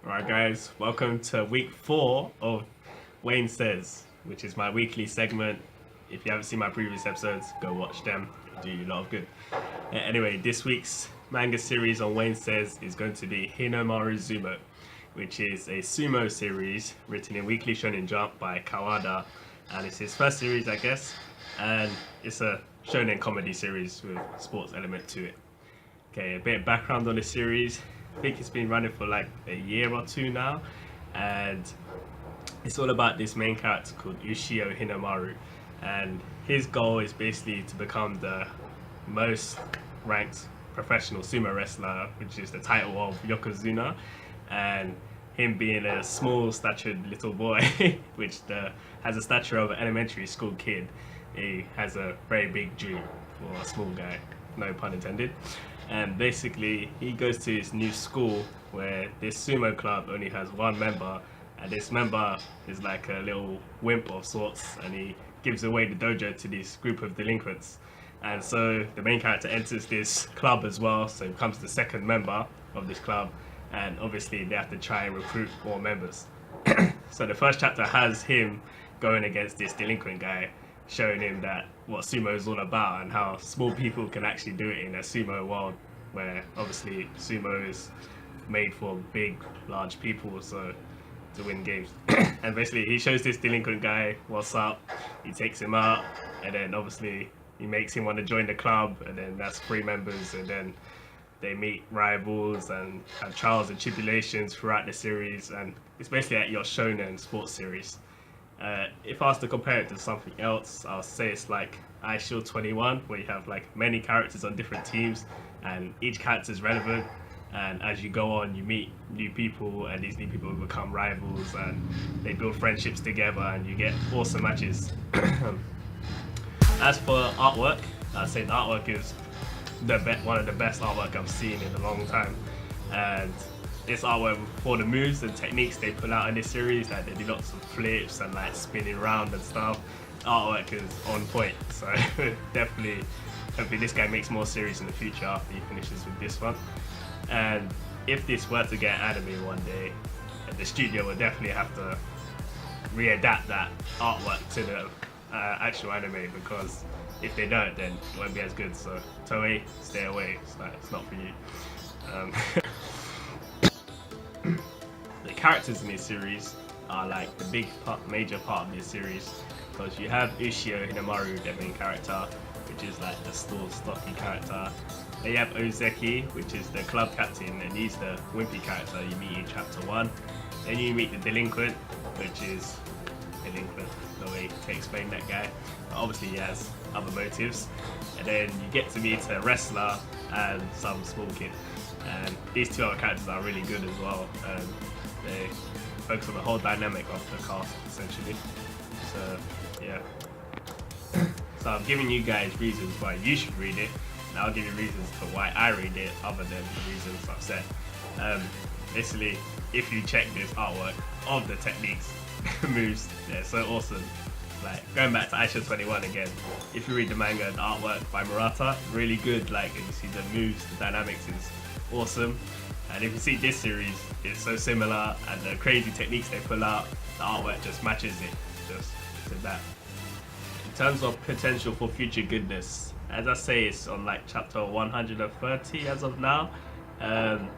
Alright guys, welcome to week 4 of Wayne Says, which is my weekly segment. If you haven't seen my previous episodes, go watch them. They do you a lot of good. Anyway, this week's manga series on Wayne Says is going to be Hinomaru Zumou, which is a sumo series written in Weekly Shonen Jump by Kawada, and it's his first series, I guess, and it's a shonen comedy series with sports element to it. Okay, a bit of background on the series. I think it's been running for like a year or two now, and it's all about this main character called Ushio Hinomaru, and his goal is basically to become the most ranked professional sumo wrestler, which is the title of Yokozuna, and him being a small statured little boy, which has a stature of an elementary school kid, he has a very big dream for a small guy, no pun intended. And basically he goes to his new school where this sumo club only has one member, and this member is like a little wimp of sorts, and he gives away the dojo to this group of delinquents. And so the main character enters this club as well, so he becomes the second member of this club, and obviously they have to try and recruit more members. So the first chapter has him going against this delinquent guy, showing him that what sumo is all about and how small people can actually do it in a sumo world where obviously sumo is made for big, large people, so to win games. And basically he shows this delinquent guy what's up, he takes him out, and then obviously he makes him want to join the club, and then that's 3 members, and then they meet rivals and have trials and tribulations throughout the series, and it's basically like your shonen sports series. If I was to compare it to something else, I'll say it's like iShield 21, where you have like many characters on different teams, and each character is relevant, and as you go on you meet new people, and these new people become rivals, and they build friendships together, and you get awesome matches. As for artwork, I'd say the artwork is one of the best artwork I've seen in a long time, and this artwork for the moves and techniques they pull out in this series, like they do lots of flips and like spinning around and stuff. Artwork is on point, so definitely hopefully this guy makes more series in the future after he finishes with this one. And if this were to get anime one day, the studio will definitely have to readapt that artwork to the actual anime, because if they don't, then it won't be as good. So Toei, stay away, it's not for you. The characters in this series are like the major part of this series, because you have Ushio Hinomaru, the main character, which is like the stocky character. Then you have Ozeki, which is the club captain, and he's the wimpy character you meet in chapter 1. Then you meet the delinquent, which is delinquent, the way to explain that guy. But obviously he has other motives. And then you get to meet a wrestler and some small kid. And these 2 other characters are really good as well, and they focus on the whole dynamic of the cast essentially. So yeah. So I'm giving you guys reasons why you should read it, and I'll give you reasons for why I read it other than the reasons I've said. Basically, if you check this artwork of the techniques, moves, they're so awesome. Like going back to iShield 21 again, if you read the manga, the artwork by Murata, really good. Like you see the moves, the dynamics is awesome. And if you see this series, it's so similar, and the crazy techniques they pull out, the artwork just matches it, just to that. In terms of potential for future goodness, as I say, it's on like chapter 130 as of now, and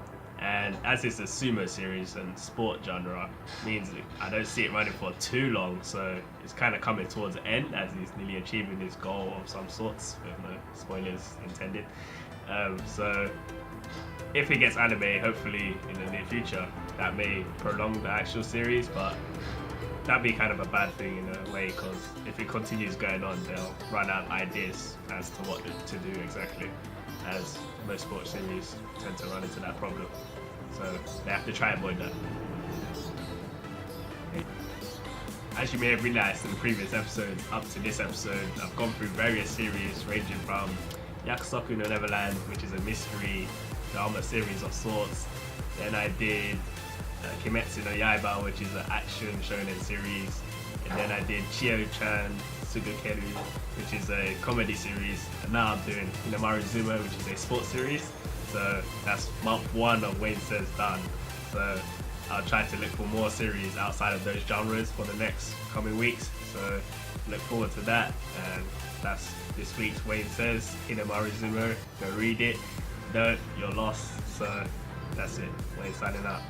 as it's a sumo series and sport genre, means I don't see it running for too long, so it's kind of coming towards the end as he's nearly achieving his goal of some sorts, with no spoilers intended. So if it gets anime, hopefully in the near future, that may prolong the actual series, but that'd be kind of a bad thing in a way, because if it continues going on, they'll run out of ideas as to what to do exactly, as most sports series tend to run into that problem. So they have to try and avoid that. As you may have realized in the previous episodes, up to this episode, I've gone through various series ranging from Yakusoku no Neverland, which is a mystery drama series of sorts. Then I did Kimetsu no Yaiba, which is an action shonen series. And then I did Chio-chan Sugakeru, which is a comedy series. And now I'm doing Hinomaru Zumou, which is a sports series. So that's month 1 of Wayne Says done. So I'll try to look for more series outside of those genres for the next coming weeks. So look forward to that. And that's this week's Wayne Says, Hinomaru Zumou. Go read it. Don't, you're lost. So that's it. Wayne signing out.